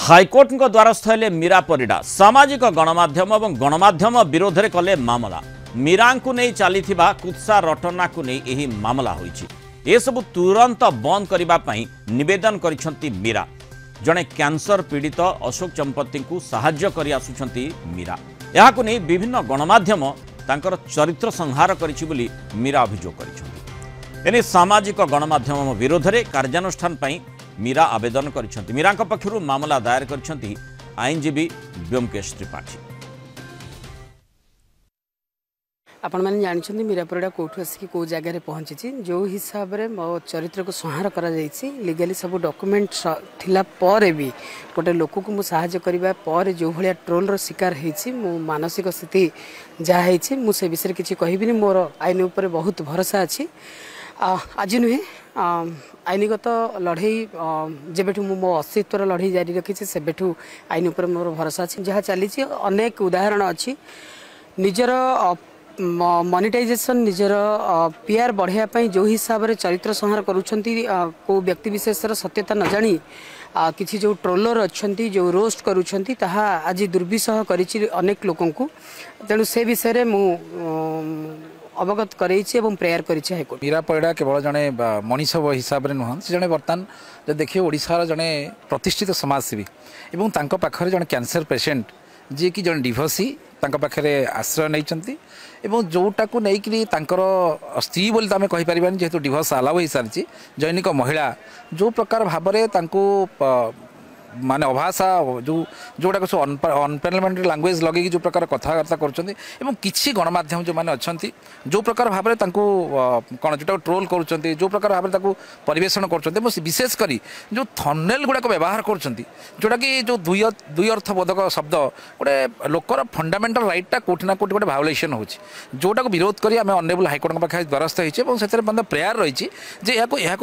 High court द्वारस्थ हेले मीरा परिडा सामाजिक गणमाध्यम और गणमाध्यम विरोध में कले मामला। मीरा को नहीं चली कुत्सा रटना को नहीं यही मामला होइछि। सबु तुरंत बंद करने निवेदन करिसेंती मीरा। जड़े कैंसर पीड़ित अशोक चंपती को साहाय्य करि आसुछंती मीरा। यहाकु नहीं विभिन्न गणमाध्यम तांकर चरित्र संहार करिछि बोली मीरा अभियोग करिसेंती। एने सामाजिक गणमाध्यम विरोध में कार्यानुष्ठान पई मीरा आवेदन करिसेंती। मीरा पक्षरु मामला दायर करिसेंती आईनजीवी व्योमकेश त्रिपाठी। आपण मैंने जानते मीरा परिडा कोर्ट आसिक कौ जगह पहुंची जो हिसाब से मो चरित्र को संहार करा लीगली सब डॉक्यूमेंट थिला पर भी गोटे लोक को मु सहायता करबा पर जो भलिया ट्रोल रो शिकार हेछि मो मानसिक स्थिति जहा हेछि मु से विषय किछि कहबिनी। मोर आईन ऊपर बहुत भरोसा अछि। आज नुहे आईनगत लड़ई जेबेठू मो अस्तित्वर लड़ई जारी रखी सेबेठू आईन ऊपर मोर भरोसा अछि। जहाँ चली अनेक उदाहरण अच्छी निजर मोनेटाइजेशन निजर पीआर बढ़ाई जो हिसाब से चरित्र संहार करुछंती को व्यक्ति विशेषर सत्यता न जानी किसी जो ट्रोलर अच्छा जो रोस्ट करुछंती ताहा आज दुर्विषह करिछि अनेक लोकों को। तेणु से विषय मु अवगत करैछि एवं प्रेयर करिछि हाईकोर्ट। मीरा परिडा केवल जड़े मनीष हिसाब से नुहत से जड़े बर्तमान जो देखिए ओडिशार जड़े प्रतिष्ठित समाजसेवी एवं तांको पाखरे जड़े कैंसर पेशेंट जी कि जड़े डिभोसी तांको पाखरे आश्रय नहीं एवं जोटा को लेकिन स्त्री बोली तो आम कहीपर जेहेतु डिभोर्स अलाउ हो सारी जैनिक महिला जो प्रकार भाव में माने अभाषा जो जोटा सब अनपार्लियामेंटरी लैंग्वेज लगे जो प्रकार कथबार्ता कर गणमाध्यम जो मैंने अच्छा जो प्रकार भाव में कौन जो ट्रोल कर जो प्रकार भाव में परिवेषण कर विशेषकर जो थंबनेल गुड़ाक व्यवहार कर जोटा कि जो दुई अर्थबोधक शब्द गोटे लोकर फंडामेंटल राइटा कोठी ना कोठी गोटे भायोलेसन हो जोटा को विरोध करी आम ऑनरेबल हाईकोर्ट पाखे द्वारस्थ होती प्रेयर रही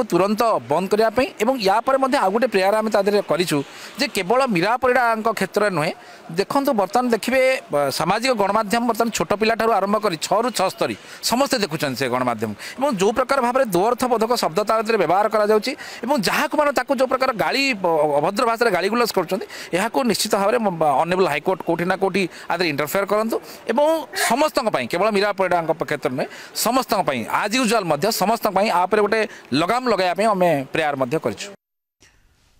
तुरंत बंद करने या आउ गोटे प्रेयर आम करूँ जे केवल मीरा परिडा क्षेत्र नुहे देखो बर्तमान देखिए सामाजिक गणमाध्यम बर्तमान छोट पिला आरंभ कर 6 ରୁ 6 स्तरी समस्ते देखुं से गणमाध्यम और जो प्रकार भाव में दुअर्थबोधक शब्द व्यवहार कर जो प्रकार गाड़ी अभद्र भाषा गाड़ी गुलस कर निश्चित भाव में ऑनरेबल हाईकोर्ट कोठी ना कोठी आदि इंटरफेयर करूँ और समस्त केवल मीरा परिडा क्षेत्र नुहे समस्त आज यूजुआल समस्त आप गोटे लगाम लगाई आम प्रेयर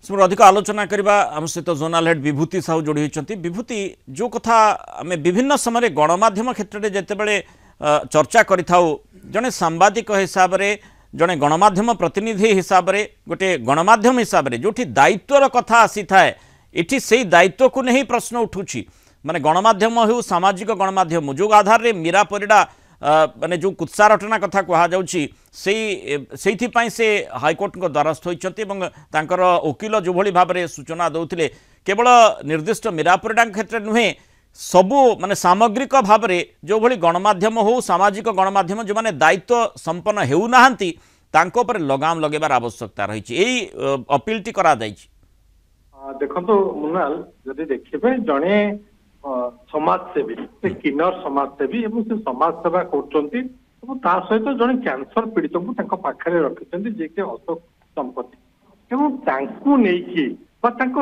कर अधिक आलोचना करबा आम सहित जोनाल हेड विभूति साहू जोड़ी होती। विभूति जो कथा आम विभिन्न समय गणमाध्यम क्षेत्र में जितेबले चर्चा करिथाउ जड़े सांबादिक हिसाब से जड़े गणमाध्यम प्रतिनिधि हिसाब से गोटे गणमाध्यम हिसाब से जो दायित्वर कथा आसी थाए इठी से दायित्व को नहीं प्रश्न उठुछि माने गणमाध्यम हो सामाजिक गणमाध्यम जो आधार रे मीरा परिडा माने जो कुत्सा रटना कथा कहा जाउछि से हाईकोर्ट द्वारस्थ होइछन्ति एवं तांकर वकील जो भली भाव में सूचना दौथिले केवल निर्दिष्ट मीरा परिडा क्षेत्र नुहे सबु माने सामग्रिक भाव में जो भली गणमाध्यम हो सामाजिक गणमाध्यम जो माने दायित्व संपन्न हेउ नाहंती तांको पर लगाम लगेबार आवश्यकता रही एई अपीलटी करा जाइछि। देखंतो मुनाल जदि देखिबे जणे समाजसेवी से किन्नर समाजसेवी एवं से समाज सेवा करछन्ती सहित जड़े कैंसर पीड़ित को पाखे रखिंट जे कि अशोक संपत्ति एवं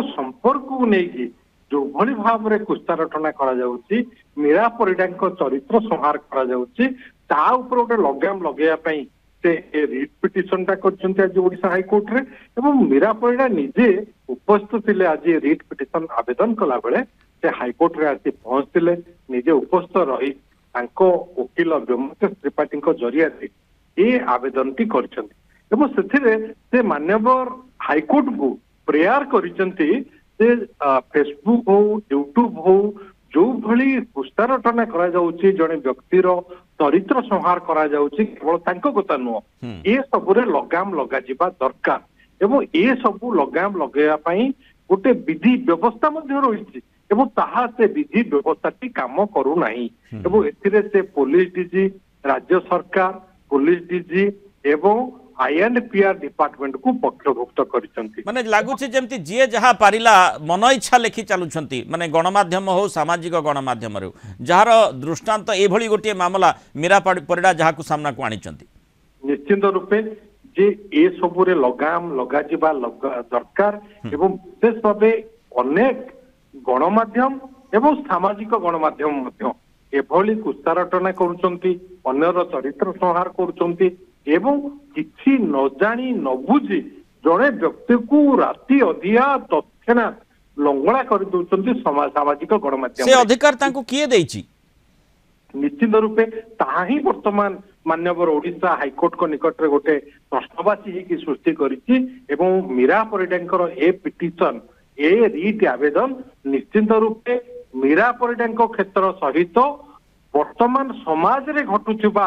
संपर्क को लेकिन जो भली भाव में कुत्सारटना कर मीरा परिडा चरित्र संहार कर गोटे लगाम लगे से रिट पिटिशन आज ओडिशा हाईकोर्ट रे एवं मीरा परिडा निजे उपस्थित थे आज रिट पिटिशन आवेदन कला बेले से हाईकोर्ट रे आसी पहुंचते निजे उपस्थित रही वकील व्योमकेश त्रिपाठी जरिया ये आवेदन टी कर मान्यवर हाईकोर्ट को प्रेयर कर फेसबुक हो यूट्यूब हो जो भली कुत्सारटना जड़े व्यक्तिर चरित्र संहार केवल कथा नुह ये सबुरे लगाम लगा दरकार एवं ये सबू लगाम लगाई गोटे विधि व्यवस्था रही एवं ताहा से विधि व्यवस्था काम करूना एवं एथिरे पुलिस डीजी राज्य सरकार पुलिस डीजी एवं आईएनपीआर डिपार्टमेंट को पक्षभुक्त करिसंती माने लागुछि जेमति जे जहा पारिला मन इच्छा लेखि चालुछंती माने गणमाध्यम हो सामाजिक गणमाध्यम रे जहार दृष्टांत ए भली गोटे मामला मीरा परिडा जहा को सामना को आनिचंती निश्चित रूपे जे ए सबुरे लगाम लगा जिबा दरकार एवं विशेष भाव ଅନେକ ଗଣମାଧ୍ୟମ ଏବଂ ସାମାଜିକ ଗଣମାଧ୍ୟମ ମଧ୍ୟ ଏଭଳି କୁଚାରଟନା କରୁଛନ୍ତି, ଅନ୍ୟର ଚରିତ୍ର ସଂହାର କରୁଛନ୍ତି ଏବଂ କିଛି ନ ଜାଣି ନ ବୁଝି ଜଣେ ବ୍ୟକ୍ତିକୁ ରାତି ଅଧିଆ ତତ୍କ୍ଷଣାତ୍ ଲଙ୍ଗଳା କରିଦଉଛନ୍ତି ସାମାଜିକ ଗଣମାଧ୍ୟମ। ସେ ଅଧିକାର ତାଙ୍କୁ କିଏ ଦେଇଛି? ନିଶ୍ଚିତ ରୂପେ ତାହା ହିଁ ବର୍ତ୍ତମାନ ମାନ୍ୟବର ଓଡିଶା ହାଇକୋର୍ଟଙ୍କ ନିକଟରେ ଗୋଟେ ପ୍ରଶ୍ନବାଚୀ ହେଇକି ସୃଷ୍ଟି କରିଛି ଏବଂ ମୀରା ପରିଡାଙ୍କର ଏ ପିଟିସନ ଏ ରିଟ୍ ଆବେଦନ ନିଶ୍ଚିତ ରୂପେ ମୀରା ପରିଡାଙ୍କ କ୍ଷେତ୍ର ସହିତ ବର୍ତ୍ତମାନ ସମାଜରେ ଘଟୁଥିବା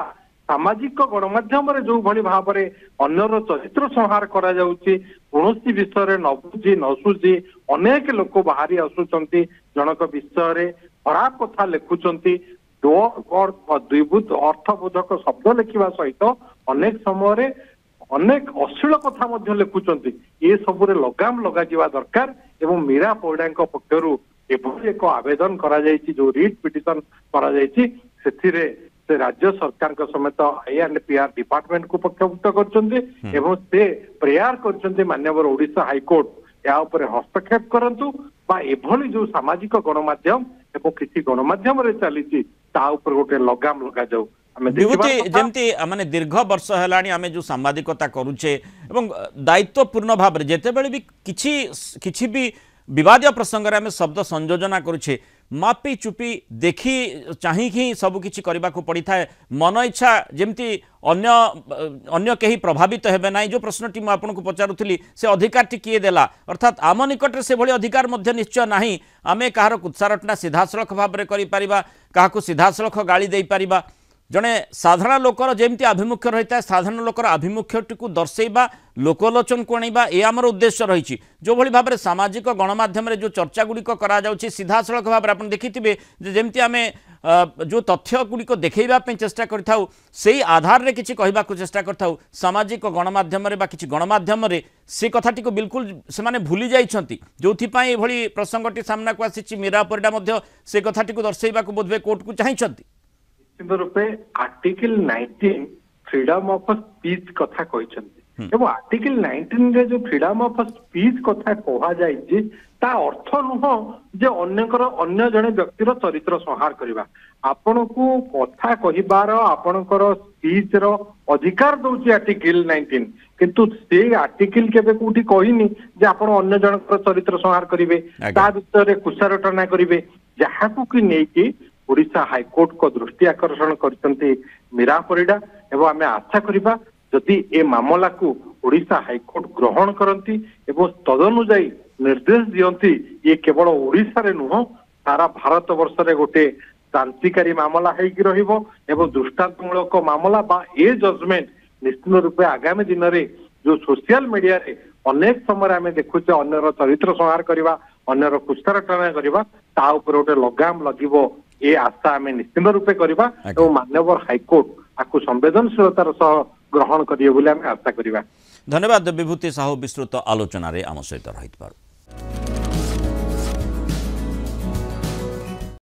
ସାମାଜିକ ଗଣମାଧ୍ୟମରେ ଯୋଉଭଳି ଭାବରେ ଅନ୍ୟର ଚରିତ୍ର ସଂହାର କରାଯାଉଛି, କୌଣସି ବିଷୟରେ ନ ବୁଝି ନ ସୁଝି ଅନେକ ଲୋକ ବାହାରି ଆସୁଛନ୍ତି, ଜଣକ ବିଷୟରେ ଖରାପ କଥା ଲେଖୁଛନ୍ତି, ଦ୍ୱିବୁତ ଅର୍ଥବୋଧକ ଶବ୍ଦ ଲେଖିବା ସହିତ ଅନେକ ସମୟରେ ଅନେକ ଅଶ୍ଳୀଳ କଥା ମଧ୍ୟ ଲେଖୁଛନ୍ତି। ଏ ସବୁରେ ଲଗାମ ଲଗାଯିବା ଦରକାର ଏବଂ ମୀରା ପରିଡାଙ୍କ ପକ୍ଷରୁ ଏଭଳି ଏକ ଆବେଦନ କରାଯାଇଛି, ଯୋଉ ରିଟ୍ ପିଟିସନ କରାଯାଇଛି, ସେଥିରେ ସେ ରାଜ୍ୟ ସରକାରଙ୍କ ସମେତ IR&PR ଡିପାର୍ଟମେଣ୍ଟକୁ ପକ୍ଷଭୁକ୍ତ କରିଛନ୍ତି ଏବଂ ସେ ପ୍ରେୟାର କରିଛନ୍ତି ମାନ୍ୟବର ଓଡିଶା ହାଇକୋର୍ଟ ଏହା ଉପରେ ହସ୍ତକ୍ଷେପ କରନ୍ତୁ ବା ଏଭଳି ଯୋଉ ସାମାଜିକ ଗଣମାଧ୍ୟମ ଏବଂ କିଛି ଗଣମାଧ୍ୟମରେ ଚାଲିଛି ତା ଉପରେ ଗୋଟେ ଲଗାମ ଲଗାଯାଉ। ବିଭୂତି ଯେମିତି ମାନେ ଦୀର୍ଘ ବର୍ଷ ହେଲାଣି ଆମେ ଯୋଉ ସାମ୍ବାଦିକତା କରୁଛେ ଏବଂ ଦାୟିତ୍ୱପୂର୍ଣ୍ଣ ଭାବରେ ଯେତେବେଳେ ବି କିଛି ବି विवादीय प्रसंग में आम शब्द संयोजना करुचे मापी चुपी देखी चाहिए सबकि करने को पड़ी था मन इच्छा जमती अन्य कहीं प्रभावित हेबे ना। जो प्रश्नटी मुझे पचारूली से अधिकार किए देला अर्थात आम निकट से भली अधिकार निश्चय ना आम कहार कुत्सारटना सीधासख भाव में क्या सीधासख गाड़ी दे पारिबा जड़े साधारण लोकर जमी आभिमुख्य रही है साधारण लोकर आभिमुख्य टी दर्शेबा लोकलोचन को आने ये आमर उद्देश्य रही जो भली भाव में सामाजिक गणमाध्यम जो चर्चा गुड़िक सीधा सड़क भाव में आप देखिथे जमी आम जो तथ्य गुड़िक देखा चेष्टा करूँ से आधार में किसी कहवाक चेष्टा करूँ सामाजिक गणमाध्यम कि गणमाध्यम से कथाटी को बिल्कुल से भूली जाइछंती जो भली प्रसंगटी सामना को आसी मीरा परिडा से कथाटी को दर्शेबा बोधवे कोर्ट को चाहिए रूपे आर्टिकल 19 फ्रीडम ऑफ स्पीच कथा कहते एवं आर्टिकल 19 रे जो फ्रीडम ऑफ स्पीच कथा कहा जाइए ता अर्थ नुह जे अन्य जड़े व्यक्तिर चरित्र संहार करवा आपण को कथा कहबार आपणकर स्पीच रो अधिकार दउची आर्टिकल 19 किंतु से आर्टिकल केबे कोठी कहिनी जे आपण अन्य जनकर चरित्र संहार करिवे ता विषय कुसारटना करिवे जहाकू कि नेकी ओडिशा हाईकोर्ट को दृष्टि आकर्षण करते मीरा परिडा एवं आम आशा करिबा जदि ए मामला को ओडिशा हाईकोर्ट ग्रहण करती एवं तदनुजाई निर्देश दियंती ये केवल ओडिशा रे नुह सारा भारत वर्ष रे गोटे क्रांतिकारी मामला हेकी रहिबो एवं दृष्टांतमूलक मामला बा ए जजमेंट निश्चित रूपे आगामी दिन में जो सोशल मीडिया रे अनेक समय आम देखुचे अन्यर चरित्र संहार करवा अन्यर कुष्ठारटना करवा ता ऊपर गोटे लगाम लगिबो ये आशा आम निश्चित रूपे करवा और मान्यवर हाईकोर्ट आपको संवेदनशीलतार सह ग्रहण करिए बोली आम आशा करवा। धन्यवाद विभूति साहू विस्तृत आलोचन आम सहित रही।